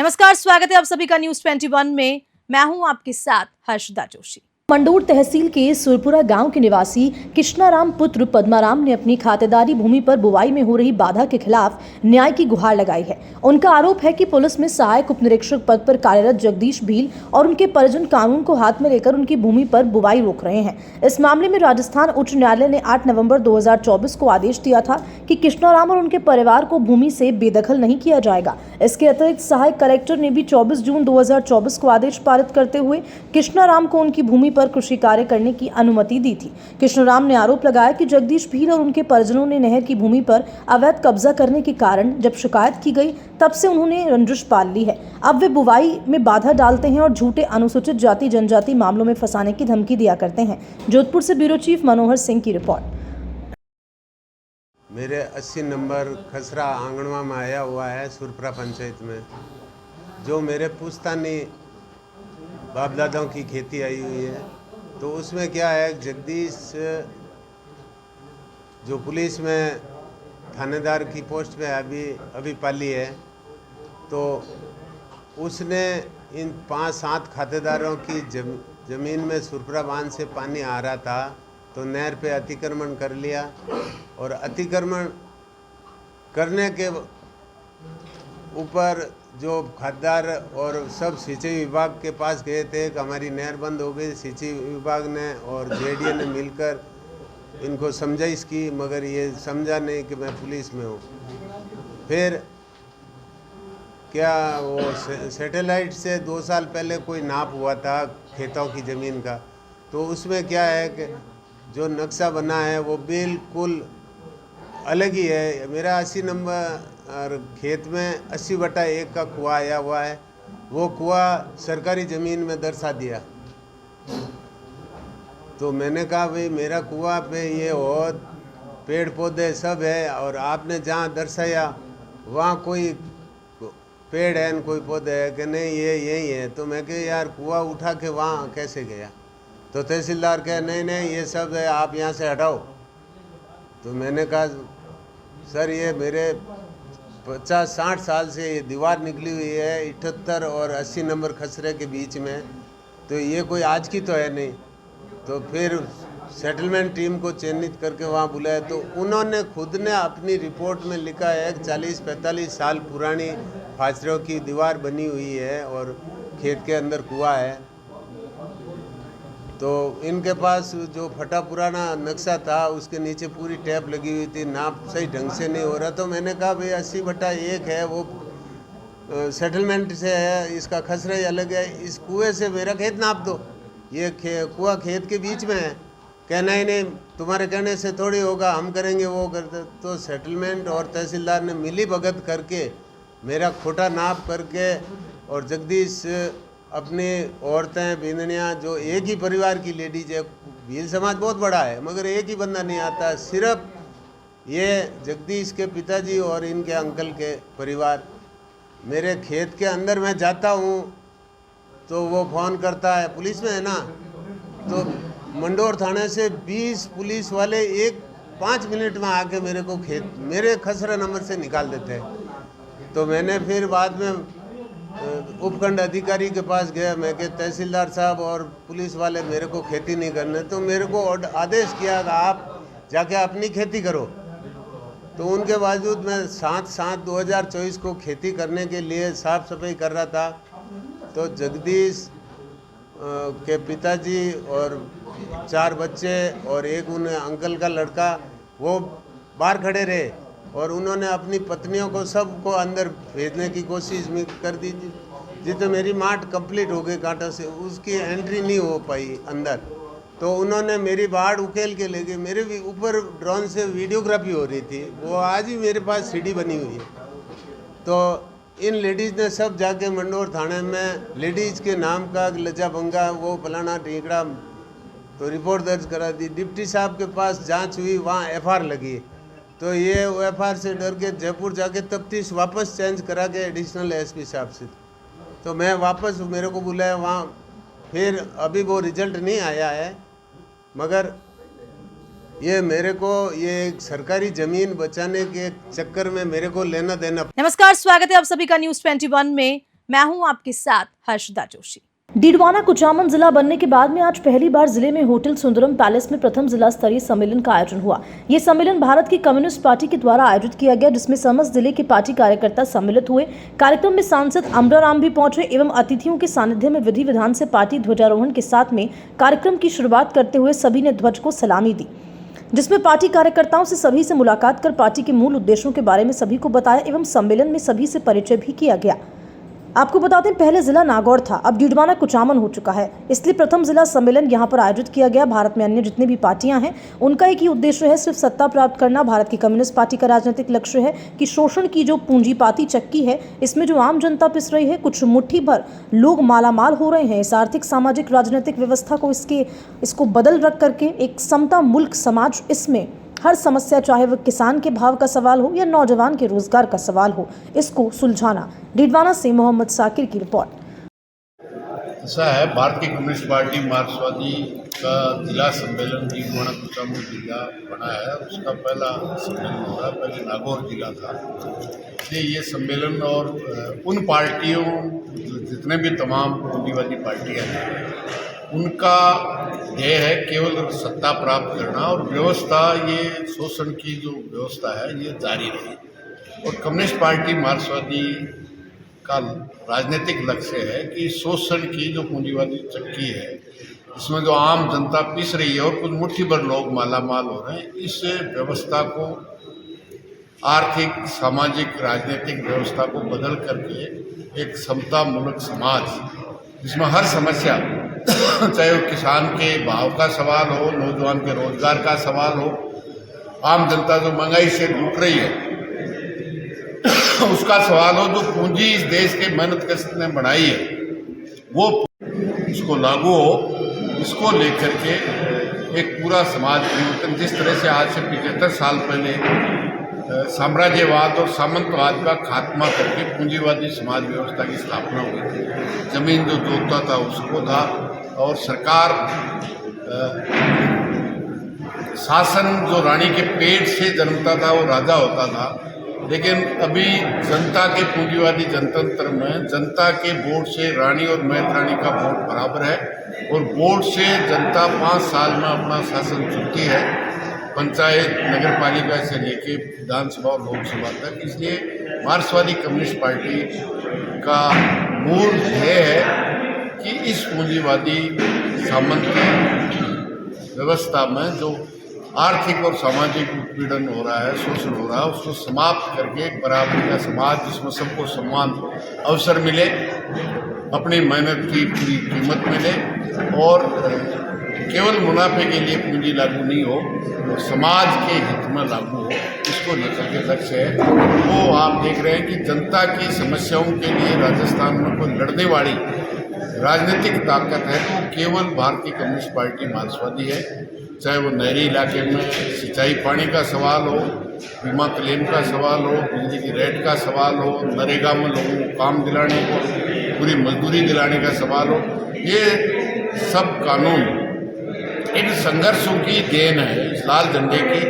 नमस्कार, स्वागत है आप सभी का न्यूज 21 में। मैं हूं आपके साथ हर्षदा जोशी। मंडोर तहसील के सुरपुरा गांव के निवासी कृष्णाराम पुत्र पद्माराम ने अपनी खातेदारी भूमि पर बुवाई में हो रही बाधा के खिलाफ न्याय की गुहार लगाई है। उनका आरोप है कि पुलिस में सहायक उपनिरीक्षक पद पर कार्यरत जगदीश भील और उनके परिजन कानून को हाथ में लेकर उनकी भूमि पर बुवाई रोक रहे हैं। इस मामले में राजस्थान उच्च न्यायालय ने 8 नवंबर 2024 को आदेश दिया था कि कृष्णाराम और उनके परिवार को भूमि से बेदखल नहीं किया जाएगा। इसके अतिरिक्त सहायक कलेक्टर ने भी 24 जून 2024 को आदेश पारित करते हुए कृष्णाराम को उनकी भूमि पर कृषि कार्य करने की अनुमति दी थी। कृष्णाराम ने आरोप लगाया कि जगदीश भील और उनके परिजनों ने नहर की भूमि पर अवैध कब्जा करने के कारण जब शिकायत की गई तब से उन्होंने रंजिश पाल ली है। अब वे बुवाई में बाधा डालते हैं और झूठे अनुसूचित जाति जनजाति मामलों में फंसाने की धमकी दिया करते हैं। जोधपुर से ब्यूरो चीफ मनोहर सिंह की रिपोर्ट। मेरे 80 नंबर खसरा आंगनवा में आया हुआ है सुरपुरा पंचायत में, जो मेरे पुश्तैनी बाप दादाओं की खेती आई हुई है। तो उसमें क्या है, जगदीश जो पुलिस में थानेदार की पोस्ट पे अभी पाली है, तो उसने इन 5-7 खातेदारों की ज़मीन में सुरपुरा बांध से पानी आ रहा था, तो नहर पे अतिक्रमण कर लिया। और अतिक्रमण करने के ऊपर जो खातेदार और सब सिंचाई विभाग के पास गए थे कि हमारी नहर बंद हो गई। सिंचाई विभाग ने और जेडीए ने मिलकर इनको समझाइश की, मगर ये समझा नहीं कि मैं पुलिस में हूँ। फिर क्या वो सैटेलाइट से 2 साल पहले कोई नाप हुआ था खेतों की ज़मीन का, तो उसमें क्या है कि जो नक्शा बना है वो बिल्कुल अलग ही है। मेरा 80 नंबर खेत में 80/1 का कुआं आया हुआ है, वो कुआं सरकारी ज़मीन में दर्शा दिया। तो मैंने कहा भाई मेरा कुआं पे ये और पेड़ पौधे सब है, और आपने जहाँ दर्शाया वहाँ कोई पेड़ है न कोई पौधे है कि नहीं, ये यही है। तो मैं कह यार कुआं उठा के वहाँ कैसे गया? तो तहसीलदार कहे नहीं ये सब है, आप यहाँ से हटाओ। तो मैंने कहा सर ये मेरे 50-60 साल से ये दीवार निकली हुई है 78 और 80 नंबर खसरे के बीच में, तो ये कोई आज की तो है नहीं। तो फिर सेटलमेंट टीम को चयनित करके वहाँ बुलाया, तो उन्होंने खुद ने अपनी रिपोर्ट में लिखा है 40-45 साल पुरानी फासरों की दीवार बनी हुई है और खेत के अंदर कुआं है। तो इनके पास जो फटा पुराना नक्शा था उसके नीचे पूरी टैप लगी हुई थी, नाप सही ढंग से नहीं हो रहा। तो मैंने कहा भाई 80/1 है, वो सेटलमेंट से है, इसका खसरा ही अलग है, इस कुएं से मेरा खेत नाप दो, ये कुआं खेत के बीच में है। कहना ही नहीं, तुम्हारे कहने से थोड़ी होगा, हम करेंगे वो करते। तो सेटलमेंट और तहसीलदार ने मिली भगत करके मेरा खोटा नाप करके, और जगदीश अपनी औरतें बिंदनियाँ जो एक ही परिवार की लेडीज है, भील समाज बहुत बड़ा है मगर एक ही बंदा नहीं आता, सिर्फ ये जगदीश के पिताजी और इनके अंकल के परिवार। मेरे खेत के अंदर मैं जाता हूँ तो वो फ़ोन करता है, पुलिस में है ना, तो मंडोर थाने से 20 पुलिस वाले 5 मिनट में आके मेरे को खेत मेरे खसरा नंबर से निकाल देते हैं। तो मैंने फिर बाद में उपखंड अधिकारी के पास गया, मैं कि तहसीलदार साहब और पुलिस वाले मेरे को खेती नहीं करने, तो मेरे को आदेश किया कि आप जाके अपनी खेती करो। तो उनके बावजूद मैं 7/7/2024 को खेती करने के लिए साफ सफाई कर रहा था। तो जगदीश के पिताजी और 4 बच्चे और एक उन अंकल का लड़का वो बाहर खड़े रहे, और उन्होंने अपनी पत्नियों को सबको अंदर भेजने की कोशिश कर दी। जितने मेरी मार्ट कंप्लीट हो गई कांटों से, उसकी एंट्री नहीं हो पाई अंदर। तो उन्होंने मेरी बाढ़ उकेल के ले गए। मेरे भी ऊपर ड्रोन से वीडियोग्राफी हो रही थी, वो आज भी मेरे पास सीडी बनी हुई है। तो इन लेडीज़ ने सब जाके मंडोर थाने में लेडीज़ के नाम का लज्जा भंगा वो फलाना टीकड़ा, तो रिपोर्ट दर्ज करा दी। डिप्टी साहब के पास जांच हुई, वहाँ एफआईआर लगी। तो ये एफआईआर से डर के जयपुर जाके तफ्तीश वापस चेंज करा के एडिशनल एसपी साहब से, तो मैं वापस मेरे को बुलाया वहाँ। फिर अभी वो रिजल्ट नहीं आया है, मगर ये मेरे को ये एक सरकारी जमीन बचाने के चक्कर में मेरे को लेना देना। नमस्कार, स्वागत है आप सभी का न्यूज 21 में। मैं हूं आपके साथ हर्षदा जोशी। डीडवाना कुचामन जिला बनने के बाद में आज पहली बार जिले में होटल सुंदरम पैलेस में प्रथम जिला स्तरीय सम्मेलन का आयोजन हुआ। ये सम्मेलन भारत की कम्युनिस्ट पार्टी के द्वारा आयोजित किया गया, जिसमें समस्त जिले के पार्टी कार्यकर्ता सम्मिलित हुए। कार्यक्रम में सांसद अमराराम भी पहुंचे एवं अतिथियों के सानिध्य में विधि विधान से पार्टी ध्वजारोहण के साथ में कार्यक्रम की शुरुआत करते हुए सभी ने ध्वज को सलामी दी, जिसमें पार्टी कार्यकर्ताओं से सभी से मुलाकात कर पार्टी के मूल उद्देश्यों के बारे में सभी को बताया एवं सम्मेलन में सभी से परिचय भी किया गया। आपको बताते हैं, पहले जिला नागौर था, अब डीडवाना कुचामन हो चुका है, इसलिए प्रथम जिला सम्मेलन यहां पर आयोजित किया गया। भारत में अन्य जितनी भी पार्टियां हैं उनका एक ही उद्देश्य है, सिर्फ सत्ता प्राप्त करना। भारत की कम्युनिस्ट पार्टी का राजनीतिक लक्ष्य है कि शोषण की जो पूंजीपाती चक्की है, इसमें जो आम जनता पिस रही है, कुछ मुट्ठी भर लोग मालामाल हो रहे हैं। इस आर्थिक सामाजिक राजनीतिक व्यवस्था को इसको बदल रख करके एक समता मुल्क समाज, इसमें हर समस्या, चाहे वह किसान के भाव का सवाल हो या नौजवान के रोजगार का सवाल हो, इसको सुलझाना। डीडवाना से मोहम्मद साकिर की रिपोर्ट। ऐसा है, भारतीय कम्युनिस्ट पार्टी मार्क्सवादी का जिला सम्मेलन डीडवाना कुचामन जिला बना है। उसका पहला सम्मेलन हो रहा है, पहले नागौर जिला था। इसलिए ये सम्मेलन और उन पार्टियों, जितने भी तमाम पूंजीवादी पार्टियाँ हैं, उनका ध्येय है केवल सत्ता प्राप्त करना और व्यवस्था, ये शोषण की जो व्यवस्था है ये जारी रही। और कम्युनिस्ट पार्टी मार्क्सवादी का राजनीतिक लक्ष्य है कि शोषण की जो पूंजीवादी चक्की है, इसमें जो आम जनता पिस रही है और कुछ मुट्ठी भर लोग मालामाल हो रहे हैं, इस व्यवस्था को, आर्थिक, सामाजिक, राजनीतिक व्यवस्था को बदल करके एक समता मूलक समाज, जिसमें हर समस्या, चाहे वो किसान के भाव का सवाल हो, नौजवान के रोजगार का सवाल हो, आम जनता जो महंगाई से लूट रही है उसका सवाल हो, जो पूंजी इस देश के मेहनत कश ने बनाई है वो इसको लागू हो, इसको लेकर के एक पूरा समाज परिवर्तन, जिस तरह से आज से 75 साल पहले साम्राज्यवाद और सामंतवाद का खात्मा करके पूंजीवादी समाज व्यवस्था की स्थापना हुई थी। जमीन जो जोतता था उसको था, और सरकार, शासन जो रानी के पेट से जन्मता था वो राजा होता था। लेकिन अभी जनता के पूंजीवादी जनतंत्र में जनता के वोट से रानी और मेहतरानी का वोट बराबर है, और वोट से जनता 5 साल में अपना शासन चुनती है, पंचायत, नगर पालिका से लेके विधानसभा और लोकसभा तक। इसलिए मार्क्सवादी कम्युनिस्ट पार्टी का मूल ध्येय है कि इस पूंजीवादी सामंती व्यवस्था में जो आर्थिक और सामाजिक उत्पीड़न हो रहा है, शोषण हो रहा है, उसको समाप्त करके एक बराबरी का समाज, जिसमें सबको समान अवसर मिले, अपनी मेहनत की पूरी कीमत मिले, और केवल मुनाफे के लिए पूंजी लागू नहीं हो, तो समाज के हित में लागू हो, इसको लेकर के लक्ष्य है। वो आप देख रहे हैं कि जनता की समस्याओं के लिए राजस्थान में कोई लड़ने वाली राजनीतिक ताकत है तो केवल भारतीय कम्युनिस्ट पार्टी मार्क्सवादी है। चाहे वो नहरी इलाके में सिंचाई पानी का सवाल हो, बीमा क्लेम का सवाल हो, बिजली की रेट का सवाल हो, नरेगा में लोगों को काम दिलाने को, पूरी मजदूरी दिलाने का सवाल हो, ये सब कानून इन संघर्षों की देन है, इस लाल झंडे की,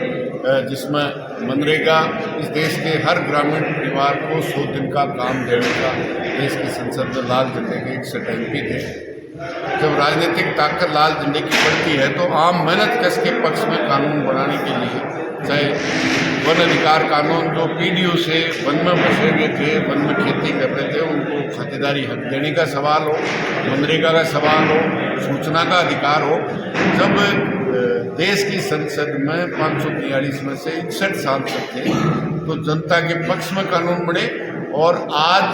जिसमें मनरेगा इस देश के हर ग्रामीण परिवार को 100 दिन का काम देने का देश की संसद में लाल झंडे के 61 MP थे। जब राजनीतिक ताकत लाल झंडे की बढ़ती है तो आम मेहनत कश के पक्ष में कानून बनाने के लिए, चाहे वन अधिकार कानून, जो पीढ़ियों से वन में बसे हुए थे, वन में खेती कर रहे थे, उनको खातेदारी हक देने का सवाल हो, मनरेगा का सवाल हो, सूचना का अधिकार हो, जब देश की संसद में 543 में से 61 सांसद थे तो जनता के पक्ष में कानून बने। और आज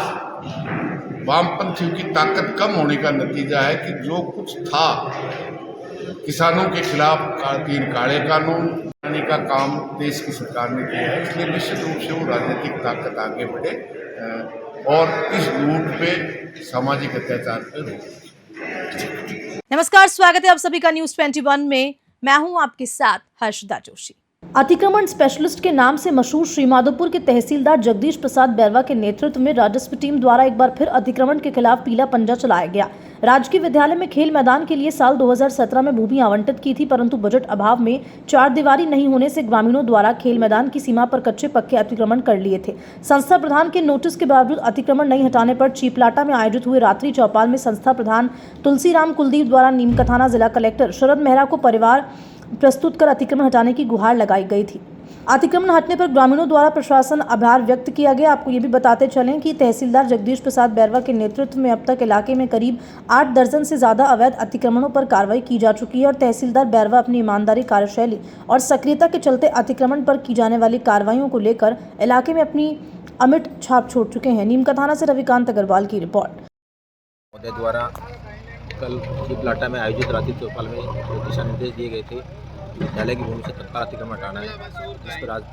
वामपंथियों की ताकत कम होने का नतीजा है कि जो कुछ था, किसानों के खिलाफ 3 काले कानून बनाने का काम देश की सरकार ने किया है। इसलिए निश्चित रूप से वो राजनीतिक ताकत आगे बढ़े और इस लूट पे, सामाजिक अत्याचार पे रोक। नमस्कार, स्वागत है आप सभी का न्यूज़ 21 में। मैं हूं आपके साथ हर्षदा जोशी। अतिक्रमण स्पेशलिस्ट के नाम से मशहूर श्रीमाधोपुर के तहसीलदार जगदीश प्रसाद बैरवा के नेतृत्व में राजस्व टीम द्वारा एक बार फिर अतिक्रमण के खिलाफ पीला पंजा चलाया गया। राजकीय विद्यालय में खेल मैदान के लिए साल 2017 में भूमि आवंटित की थी, परंतु बजट अभाव में चार दीवारी नहीं होने से ग्रामीणों द्वारा खेल मैदान की सीमा पर कच्चे पक्के अतिक्रमण कर लिए थे। संस्था प्रधान के नोटिस के बावजूद अतिक्रमण नहीं हटाने पर चीपलाटा में आयोजित हुए रात्रि चौपाल में संस्था प्रधान तुलसीराम कुलदीप द्वारा नीमकाथाना जिला कलेक्टर शरद मेहरा को परिवार प्रस्तुत कर अतिक्रमण हटाने की गुहार लगाई गई थी। अतिक्रमण हटने पर ग्रामीणों द्वारा प्रशासन आभार व्यक्त किया गया। आपको ये भी बताते चलें कि तहसीलदार जगदीश प्रसाद बैरवा के नेतृत्व में अब तक इलाके में करीब 8 दर्जन से ज्यादा अवैध अतिक्रमणों पर कार्रवाई की जा चुकी है और तहसीलदार बैरवा अपनी ईमानदारी, कार्यशैली और सक्रियता के चलते अतिक्रमण पर की जाने वाली कार्रवाइयों को लेकर इलाके में अपनी अमिट छाप छोड़ चुके हैं। नीमकाथाना से रविकांत अग्रवाल की रिपोर्ट। द्वारा कल चीपलाटा में आयोजित रात्रि चौपाल में जो दिशा निर्देश दिए गए थे, विद्यालय की भूमि से तत्काल अतिक्रमण हटाना है, जिस पर आज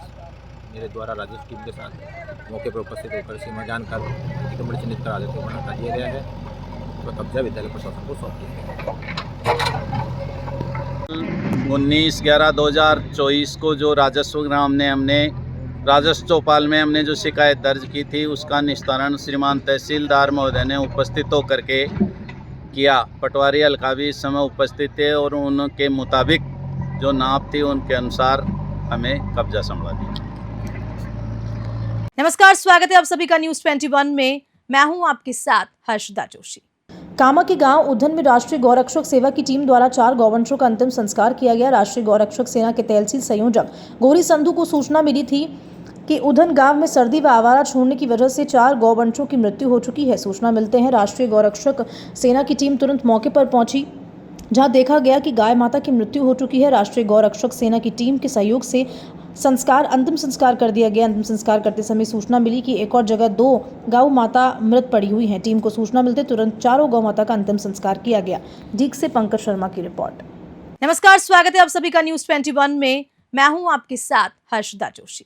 मेरे द्वारा राजस्व टीम के साथ मौके पर उपस्थित होकर सीमा जानकर अतिक्रमण चिन्हित करा देते हुए हटा दिया गया है। तो कब्जा विद्यालय प्रशासन को सौंप दिया गया। 19/11/2024 को जो राजस्व ग्राम ने हमने राजस्व चौपाल में हमने जो शिकायत दर्ज की थी, उसका निस्तारण श्रीमान तहसीलदार महोदय ने उपस्थित होकर के किया। पटवारी हल्का भी इस समय उपस्थित थे और उनके मुताबिक जो नाप थी उनके अनुसार हमें कब्जा संभला दिया। नमस्कार, स्वागत है आप सभी का न्यूज़ 21 में। मैं हूं आपके साथ हर्षदा जोशी। कामा के गांव उधन में राष्ट्रीय गौरक्षक सेवा की टीम द्वारा 4 गौवंशों का अंतिम संस्कार किया गया। राष्ट्रीय गौरक्षक सेना के तहसील संयोजक गौरी संधू को सूचना मिली थी कि उधन गांव में सर्दी व आवारा छोड़ने की वजह से 4 गौवंशों की मृत्यु हो चुकी है। सूचना मिलते हैं राष्ट्रीय गौरक्षक सेना की टीम तुरंत मौके पर पहुंची, जहां देखा गया कि गाय माता की मृत्यु हो चुकी है। राष्ट्रीय गौरक्षक सेना की टीम के सहयोग से अंतिम संस्कार कर दिया गया। अंतिम संस्कार करते समय सूचना मिली कि एक और जगह 2 गौ माता मृत पड़ी हुई हैं। टीम को सूचना मिलते तुरंत 4 गौ माता का अंतिम संस्कार किया गया। डीग से पंकज शर्मा की रिपोर्ट। नमस्कार, स्वागत है आप सभी का न्यूज़ 21 में। मैं हूं आपके साथ हर्षदा जोशी।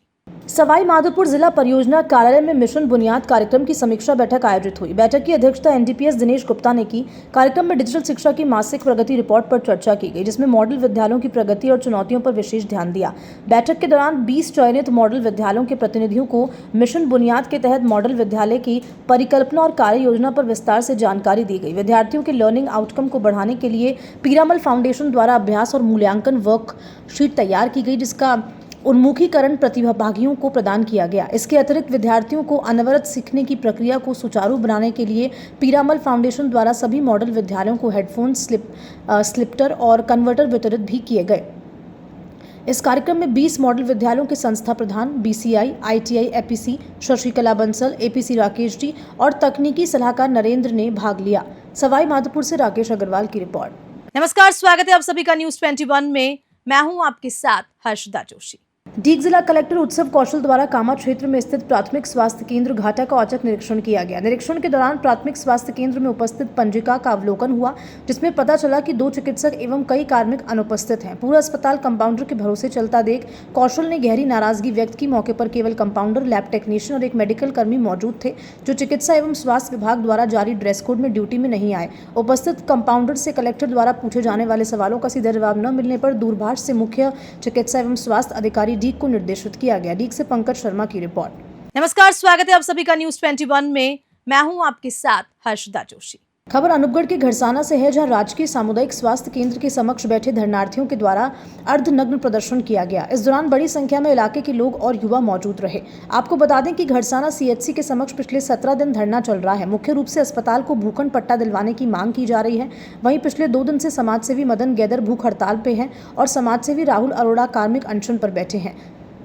सवाई माधोपुर जिला परियोजना कार्यालय में मिशन बुनियाद कार्यक्रम की समीक्षा बैठक आयोजित हुई। बैठक की अध्यक्षता एनडीपीएस दिनेश गुप्ता ने की। कार्यक्रम में डिजिटल शिक्षा की मासिक प्रगति रिपोर्ट पर चर्चा की गई, जिसमें मॉडल विद्यालयों की प्रगति और चुनौतियों पर विशेष ध्यान दिया। बैठक के दौरान 20 चयनित मॉडल विद्यालयों के प्रतिनिधियों को मिशन बुनियाद के तहत मॉडल विद्यालय की परिकल्पना और कार्य योजना पर विस्तार से जानकारी दी गई। विद्यार्थियों के लर्निंग आउटकम को बढ़ाने के लिए पीरामल फाउंडेशन द्वारा अभ्यास और मूल्यांकन वर्कशीट तैयार की गई, जिसका उन्मुखीकरण प्रतिभागियों को प्रदान किया गया। इसके अतिरिक्त विद्यार्थियों को अनवरत सीखने की प्रक्रिया को सुचारू बनाने के लिए पीरामल फाउंडेशन द्वारा सभी मॉडल विद्यालयों को हेडफोन, स्लिप्टर और कन्वर्टर वितरित भी किए गए। इस कार्यक्रम में 20 मॉडल विद्यालयों के संस्था प्रधान, BCI, ITI, APC Shashikala Bansal, APC Rakesh ji और तकनीकी सलाहकार नरेंद्र ने भाग लिया। सवाई माधोपुर से राकेश अग्रवाल की रिपोर्ट। नमस्कार, स्वागत है आप सभी का न्यूज़ 21 में। मैं हूं आपके साथ हर्षदा जोशी। डीग जिला कलेक्टर उत्सव कौशल द्वारा कामा क्षेत्र में स्थित प्राथमिक स्वास्थ्य केंद्र घाटा का औचक निरीक्षण किया गया। निरीक्षण के दौरान प्राथमिक स्वास्थ्य केंद्र में उपस्थित पंजिका का अवलोकन हुआ, जिसमें पता चला कि 2 चिकित्सक एवं कई कार्मिक अनुपस्थित हैं। पूरा अस्पताल कंपाउंडर के भरोसे चलता देख कौशल ने गहरी नाराजगी व्यक्त की। मौके पर केवल कंपाउंडर, लैब टेक्नीशियन और एक मेडिकल कर्मी मौजूद थे, जो चिकित्सा एवं स्वास्थ्य विभाग द्वारा जारी ड्रेस कोड में ड्यूटी में नहीं आए। उपस्थित कंपाउंडर से कलेक्टर द्वारा पूछे जाने वाले सवालों का सीधा जवाब न मिलने पर दूरभाष से मुख्य चिकित्सा एवं स्वास्थ्य अधिकारी डीग को निर्देशित किया गया। डीग से पंकज शर्मा की रिपोर्ट। नमस्कार, स्वागत है आप सभी का न्यूज़ 21 में। मैं हूं आपके साथ हर्षदा जोशी। खबर अनूपगढ़ के घरसाना से है, जहां राजकीय सामुदायिक स्वास्थ्य केंद्र के समक्ष बैठे धरनार्थियों के द्वारा अर्धनग्न प्रदर्शन किया गया। इस दौरान बड़ी संख्या में इलाके के लोग और युवा मौजूद रहे। आपको बता दें कि घरसाना सीएचसी के समक्ष पिछले 17 दिन धरना चल रहा है। मुख्य रूप से अस्पताल को भूखंड पट्टा दिलवाने की मांग की जा रही है। वहीं पिछले 2 दिन से समाजसेवी मदन गैदर भूख हड़ताल पे हैं और समाजसेवी राहुल अरोड़ा कार्मिक अनशन पर बैठे हैं।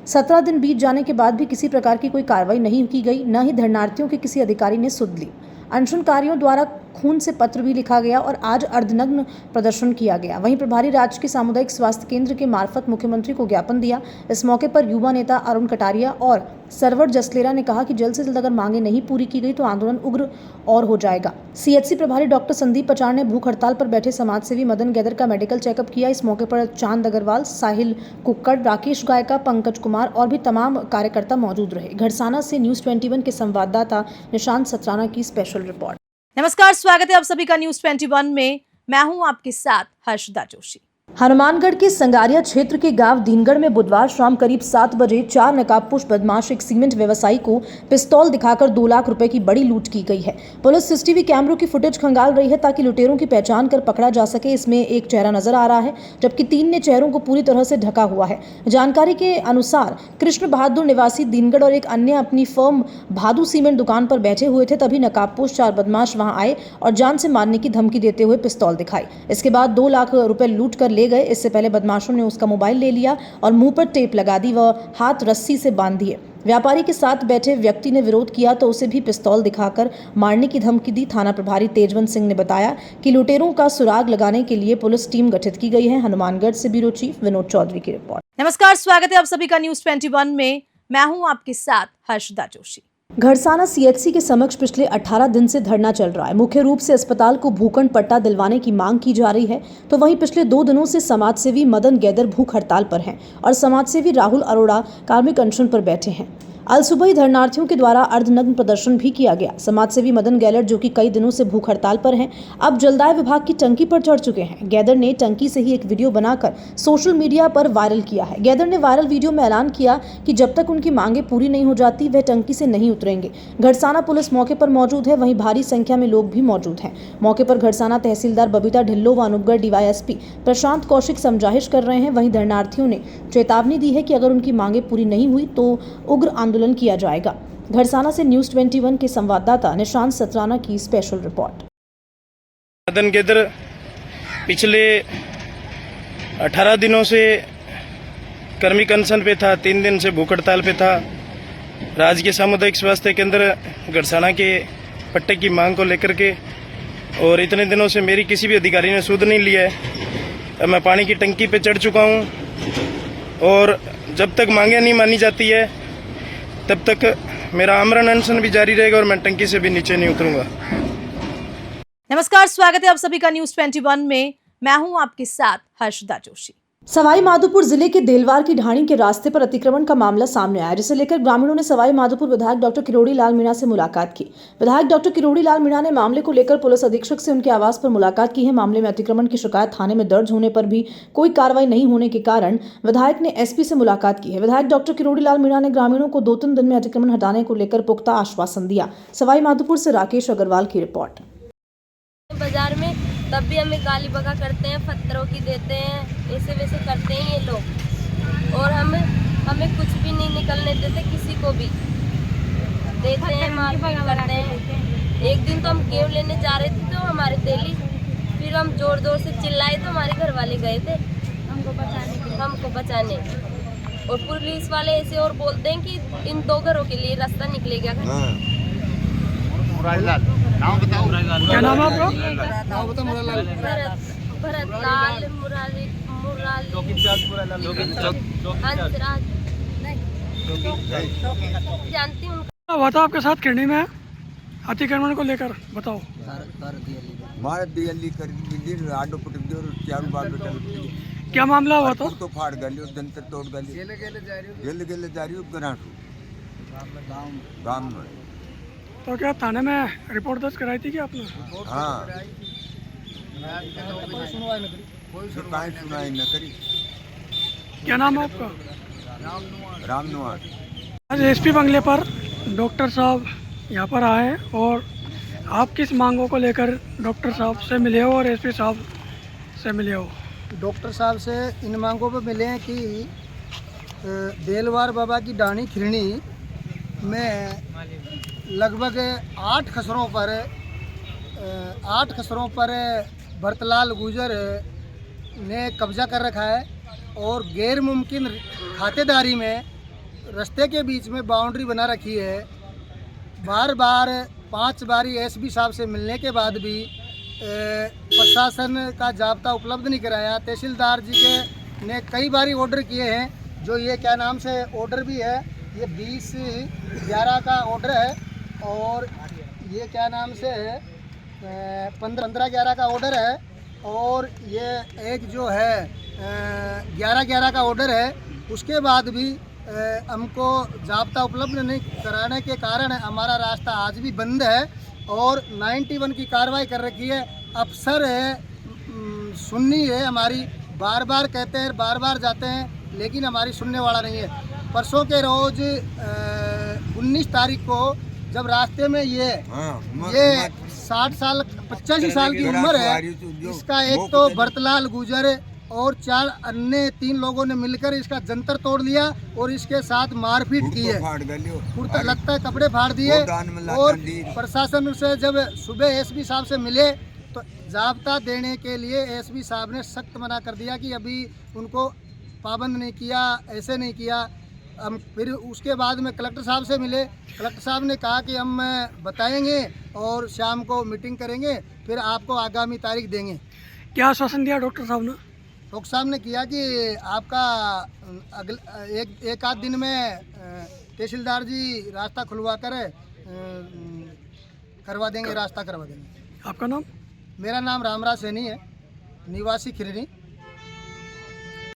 17 दिन बीत जाने के बाद भी किसी प्रकार की कोई कार्रवाई नहीं की गई, न ही धरनार्थियों के किसी अधिकारी ने सुध ली। अनशनकारियों द्वारा खून से पत्र भी लिखा गया और आज अर्धनग्न प्रदर्शन किया गया। वहीं प्रभारी राजकीय सामुदायिक स्वास्थ्य केंद्र के मार्फत मुख्यमंत्री को ज्ञापन दिया। इस मौके पर युवा नेता अरुण कटारिया और सरवर जसलेरा ने कहा कि जल्द से जल्द अगर मांगे नहीं पूरी की गई तो आंदोलन उग्र और हो जाएगा। सीएचसी प्रभारी डॉक्टर संदीप पचार ने भूख हड़ताल पर बैठे समाजसेवी मदन गैदर का मेडिकल चेकअप किया। इस मौके पर चांद अग्रवाल, साहिल कुक्कड़, राकेश गायका, पंकज कुमार और भी तमाम कार्यकर्ता मौजूद रहे। घरसाना से न्यूज़ 21 के संवाददाता निशांत सत्राना की स्पेशल रिपोर्ट। नमस्कार, स्वागत है आप सभी का न्यूज़ 21 में। मैं हूं आपके साथ हर्षदा जोशी। हनुमानगढ़ के संगारिया क्षेत्र के गांव दीनगढ़ में बुधवार शाम करीब 7 बजे 4 नकाबपोश बदमाश एक सीमेंट व्यवसायी को पिस्तौल दिखाकर 2 लाख रुपए की बड़ी लूट की गई है। पुलिस सीसीटीवी कैमरों की फुटेज खंगाल रही है ताकि लुटेरों की पहचान कर पकड़ा जा सके। इसमें एक चेहरा नजर आ रहा है जबकि 3 ने चेहरों को पूरी तरह से ढका हुआ है। जानकारी के अनुसार कृष्ण बहादुर निवासी दीनगढ़ और एक अन्य अपनी फर्म भादू सीमेंट दुकान पर बैठे हुए थे, तभी नकाबपोश 4 बदमाश वहां आए और जान से मारने की धमकी देते हुए पिस्तौल दिखाई। इसके बाद 2 लाख रुपए लूट कर ले गए। इससे पहले बदमाशों ने उसका मोबाइल ले लिया और मुंह पर टेप लगा दी व हाथ रस्सी से बांध दिए। व्यापारी के साथ बैठे व्यक्ति ने विरोध किया तो उसे भी पिस्तौल दिखाकर मारने की धमकी दी। थाना प्रभारी तेजवंत सिंह ने बताया कि लुटेरों का सुराग लगाने के लिए पुलिस टीम गठित की गई है। हनुमानगढ़ से ब्यूरो चीफ विनोद चौधरी की रिपोर्ट। नमस्कार, स्वागत है आप सभी का न्यूज़ 21 में। मैं हूं आपके साथ हर्षदा जोशी। घड़साना सीएचसी के समक्ष पिछले 18 दिन से धरना चल रहा है। मुख्य रूप से अस्पताल को भूखंड पट्टा दिलवाने की मांग की जा रही है, तो वहीं पिछले 2 दिनों से समाजसेवी मदन गैदर भूख हड़ताल पर हैं और समाजसेवी राहुल अरोड़ा कार्मिक अनशन पर बैठे हैं। अलसुबह ही धरनार्थियों के द्वारा अर्धनग्न प्रदर्शन भी किया गया। समाजसेवी मदन गैदर, जो कि कई दिनों से भूख हड़ताल पर हैं, अब जलदाय विभाग की टंकी पर चढ़ चुके हैं। गैदर ने टंकी से ही एक वीडियो बनाकर सोशल मीडिया पर वायरल किया है। गैदर ने वायरल वीडियो में ऐलान किया कि जब तक उनकी मांगे पूरी नहीं हो जाती वह टंकी से नहीं उतरेंगे। घड़साना पुलिस मौके पर मौजूद है, वहीं भारी संख्या में लोग भी मौजूद हैं। मौके पर घड़साना तहसीलदार बबीता ढिल्लो व अनूपगढ़ डीवाईएसपी प्रशांत कौशिक समझाइश कर रहे हैं। वहीं धरनार्थियों ने चेतावनी दी है कि अगर उनकी मांगे पूरी नहीं हुई तो उग्र आंदोलन किया जाएगा। घड़साना से न्यूज़ 21 के संवाददाता निशांत सतराना की स्पेशल रिपोर्ट। मदन गैदर पिछले 18 दिनों से कर्मिक अनशन पे था, 3 दिन से भूख हड़ताल पे था। राजकीय सामुदायिक स्वास्थ्य केंद्र घड़साना के पट्टे की मांग को लेकर के, और इतने दिनों से मेरी किसी भी अधिकारी ने सुध नहीं लिया है। अब मैं पानी की टंकी पे चढ़ चुका हूँ और जब तक मांगे नहीं मानी जाती है तब तक मेरा आमरण अनशन भी जारी रहेगा और मैं टंकी से भी नीचे नहीं उतरूंगा। नमस्कार, स्वागत है आप सभी का न्यूज़ 21 में। मैं हूं आपके साथ हर्षदा जोशी। सवाई माधोपुर जिले के देलवार की ढाणी के रास्ते पर अतिक्रमण का मामला सामने आया, जिसे लेकर ग्रामीणों ने सवाई माधोपुर विधायक डॉक्टर किरोड़ी लाल मीणा से मुलाकात की। विधायक डॉक्टर किरोड़ी लाल मीणा ने मामले को लेकर पुलिस अधीक्षक से उनके आवास पर मुलाकात की है। मामले में अतिक्रमण की शिकायत थाने में दर्ज होने पर भी कोई कार्रवाई नहीं होने के कारण विधायक ने एसपी से मुलाकात की है। विधायक डॉक्टर किरोड़ी लाल मीणा ने ग्रामीणों को 2-3 दिन में अतिक्रमण हटाने को लेकर पुख्ता आश्वासन दिया। सवाई माधोपुर से राकेश अग्रवाल की रिपोर्ट। बाजार में तब भी हमें गाली बका करते हैं, पत्थरों की देते हैं, ऐसे वैसे करते हैं ये लोग, और हमें कुछ भी नहीं निकलने देते, किसी को भी देते हैं, मारपीट करते हैं। एक दिन तो हम गेहूं लेने जा रहे थे तो हमारे तेली, फिर हम जोर जोर से चिल्लाए तो हमारे घर वाले गए थे हमको बचाने, और पुलिस वाले ऐसे और बोलते हैं कि इन 2 घरों के लिए रास्ता निकलेगा। क्या नाम है आपका? भरत लाल, मुरारी, हंसराज, जानती हूँ। हुआ था आपके साथ किरणी में अतिक्रमण को लेकर, बताओ। क्या मामला हुआ था? तो फाड़ गली जंतर तोड़ गली गेले जा रही गाँव में। तो क्या थाने में रिपोर्ट दर्ज कराई थी क्या आपने? हाँ, कोई सुनाई न करी। क्या नाम है आपका? राम निवास। आज एसपी बंगले पर डॉक्टर साहब यहाँ पर आए और आप किस मांगों को लेकर डॉक्टर साहब से मिले हो और एसपी साहब से मिले हो? डॉक्टर साहब से इन मांगों पर मिले हैं कि देलवार बाबा की डाणी खिरणी में लगभग 8 खसरों पर भरतलाल गुजर ने कब्जा कर रखा है, और गैर मुमकिन खातेदारी में रास्ते के बीच में बाउंड्री बना रखी है। बार बार 5 बारी एसपी साहब से मिलने के बाद भी प्रशासन का जाब्ता उपलब्ध नहीं कराया। तहसीलदार जी के ने कई बारी ऑर्डर किए हैं, जो ये क्या नाम से ऑर्डर भी है, ये 20/11 का ऑर्डर है, और ये क्या नाम से है 15/11 का ऑर्डर है, और ये एक जो है 11/11 का ऑर्डर है। उसके बाद भी हमको जाब्ता उपलब्ध नहीं कराने के कारण हमारा रास्ता आज भी बंद है, और 91 की कार्रवाई कर रखी है। अफसर है, सुन्नी है, हमारी बार बार कहते हैं, बार बार जाते हैं, लेकिन हमारी सुनने वाला नहीं है। परसों के रोज 19 तारीख को जब रास्ते में ये 60 साल 85 साल की उम्र है, इसका एक तो भरतलाल गुजर और 4 अन्य 3 लोगों ने मिलकर इसका जंतर तोड़ लिया और इसके साथ मारपीट की है, कुर्ता लत्ता कपड़े फाड़ दिए। और प्रशासन से जब सुबह एसपी साहब से मिले तो जाब्ता देने के लिए एसपी साहब ने सख्त मना कर दिया कि अभी उनको पाबंद नहीं किया, ऐसे नहीं किया। हम फिर उसके बाद में कलेक्टर साहब से मिले, कलेक्टर साहब ने कहा कि हम बताएंगे और शाम को मीटिंग करेंगे, फिर आपको आगामी तारीख देंगे। क्या आश्वासन दिया डॉक्टर साहब ने? डॉक्टर साहब ने किया कि आपका एक आध दिन में तहसीलदार जी रास्ता खुलवा कर करवा देंगे, रास्ता करवा देंगे। आपका नाम? मेरा नाम रामराज सैनी है, निवासी खिरनी।